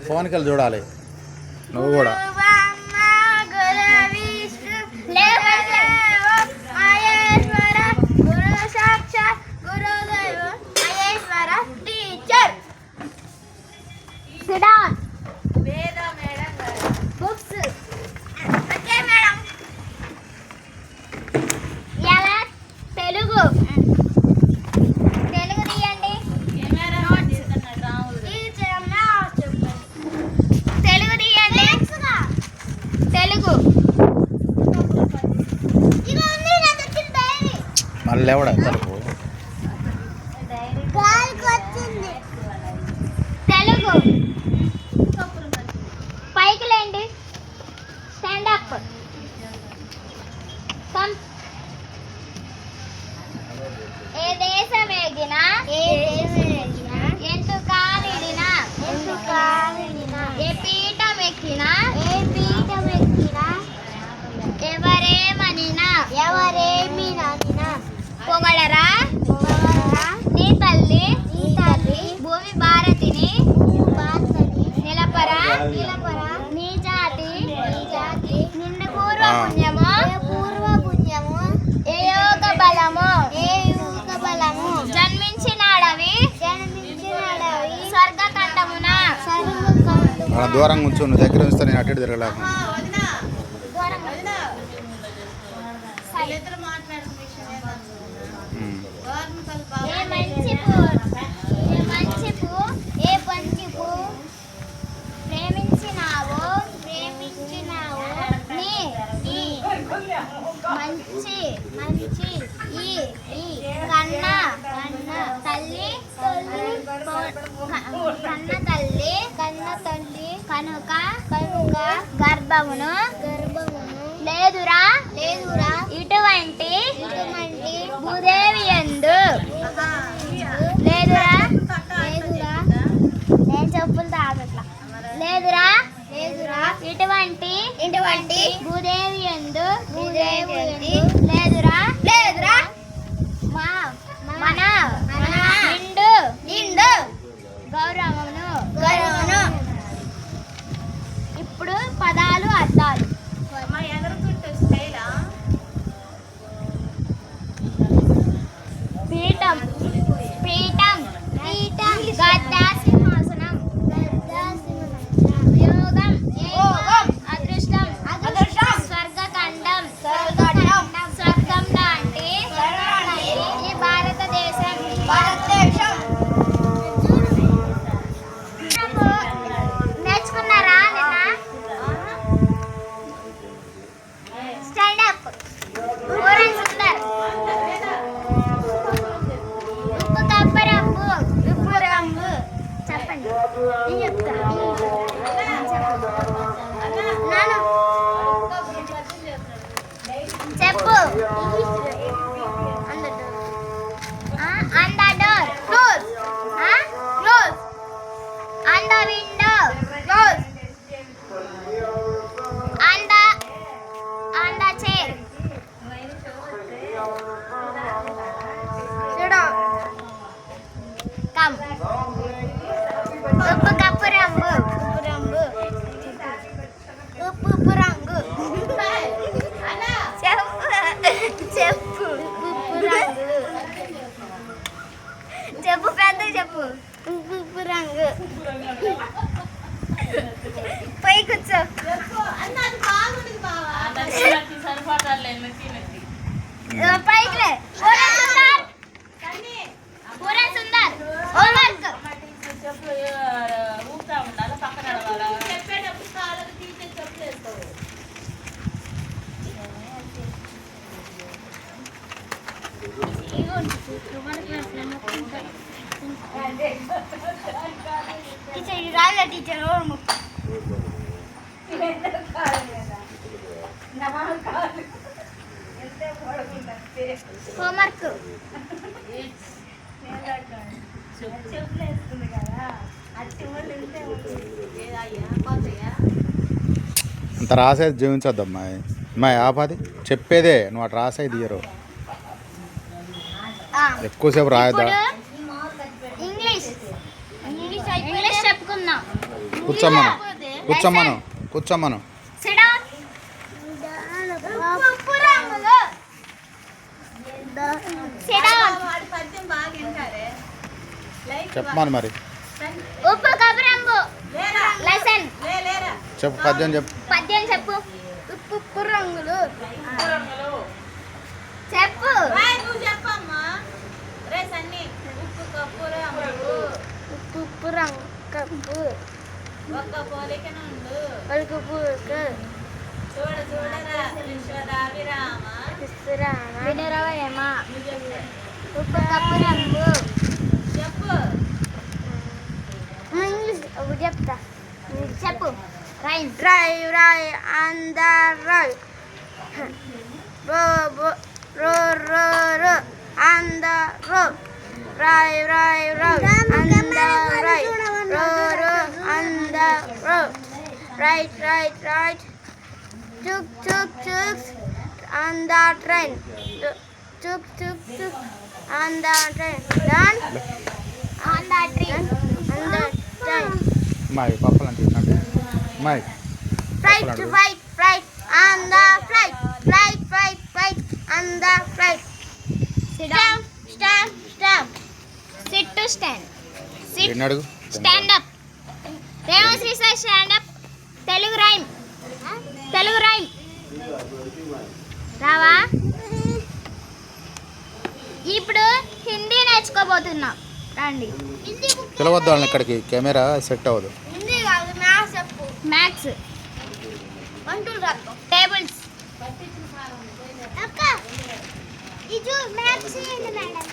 ఫోన్కి వెళ్ళి చూడాలి నువ్వు కూడా. మళ్ళీ ఎవడ తలుపు తెలుగు పైకి లేండి. Stand up. ఏ దేశమేగినా ఎంతు కాలిడినా ఏ పీఠమెక్కినా ఎవరేమినా పొగడరా నీ తల్లి భూమి భారతిని నిలపరా నీ జాతి నిన్ను పూర్వ పుణ్యము ఏ యోగ బలము జన్మించినాడవి స్వర్గకంఠమున. దూరంగా ఉంచు, నువ్వు దగ్గర ఉంచుతా నేను అటు తిరగలేక. మంచి కన్న తల్లి కనుక గర్భమును లేదురా ఇటువంటి భూదేవి యందు లేదురా నేను చెప్పులు తాగట్లా. లేదురా ఇటువంటి భూదేవి యందు లేదురా మన నిండు గౌరవమును. ఇప్పుడు పదాలు అర్థాలు. పీఠం గద్దా సింహాసనం. యోగం అదృష్టం స్వర్గఖండం స్వర్గం లాంటి ఈ భారతదేశం. నేర్చుకున్నారా నిన్న? Stand up. పూరన్ సుందర్. ఉప్పు కప్పరంబు చెప్పండి. నేను చెప్తా. చెప్పు. On the door. Close. Close. On the window. Close. On the chair. Sit down. Come. ఉప్పు కప్పు రంగు. ఉప్పు రంగు. చెప్పు. చెప్పు పెద్ద చెప్పు. ఉప్పు రంగు. పై కూర్చో. పైకిలే. పూరన్ సుందర్ హోంవర్క్. టీచర్ రాలే టీచర్ హోంవర్క్. అంత రాసేది జీవించొద్దమ్మా. అమ్మాయి ఆపాది చెప్పేదే, నువ్వు అటు రాసేది తీయరు. ఎక్కువసేపు రాయద్దా? కూర్చోమ్మను కూర్చోమ్మను కూర్చోమ్మను Sit down. ఉప్పు రంగులు. Sit down. చెప్పమను మరి ఉప్పు కప్పు రంగు. లెసన్. చెప్పు పద్యం చెప్పు పద్యం చెప్పు. ఉప్పు రంగులు. చెప్పు. ఉప్పు రంగు కప్పు. ఒక్క పోలికనుండు పలుకు పూకు. చూడరా వినరవయమ. నువ్వు ఉప్పు కప్పు రంగు. చెప్పు ఇంగ్లీష్ ఒకటి చెప్తా. చెప్పు. Rhyme. Drive, drive, on the road. Row, on the road. Drive, drive, road, on the right. Row, on the road. Right, Tuk, on the train. Tuk, on the train. Done? On the tree. On the train. మాయ్ పప్పలంటే అంటే మాయ్ Flight, on the flight. Flight, on the flight. Sit down. Stand. Sit to stand. Sit. ఎన్ని అడుగు Stand up. Revasri sir stand up. Telugu rhyme. రావా? ఇప్పుడు హిందీ నేర్చుకోబోతున్నాం. రండి. పిలవద్దు వాళ్ళని ఇక్కడికి కెమెరా సెట్ అవ్వదు హిందీ కాదు మ్యాథ్స్ చెప్పు. మ్యాథ్స్. వంటలు రాదు. టేబుల్స్. అక్క ఇది మ్యాథ్స్ ఏంటి మేడం?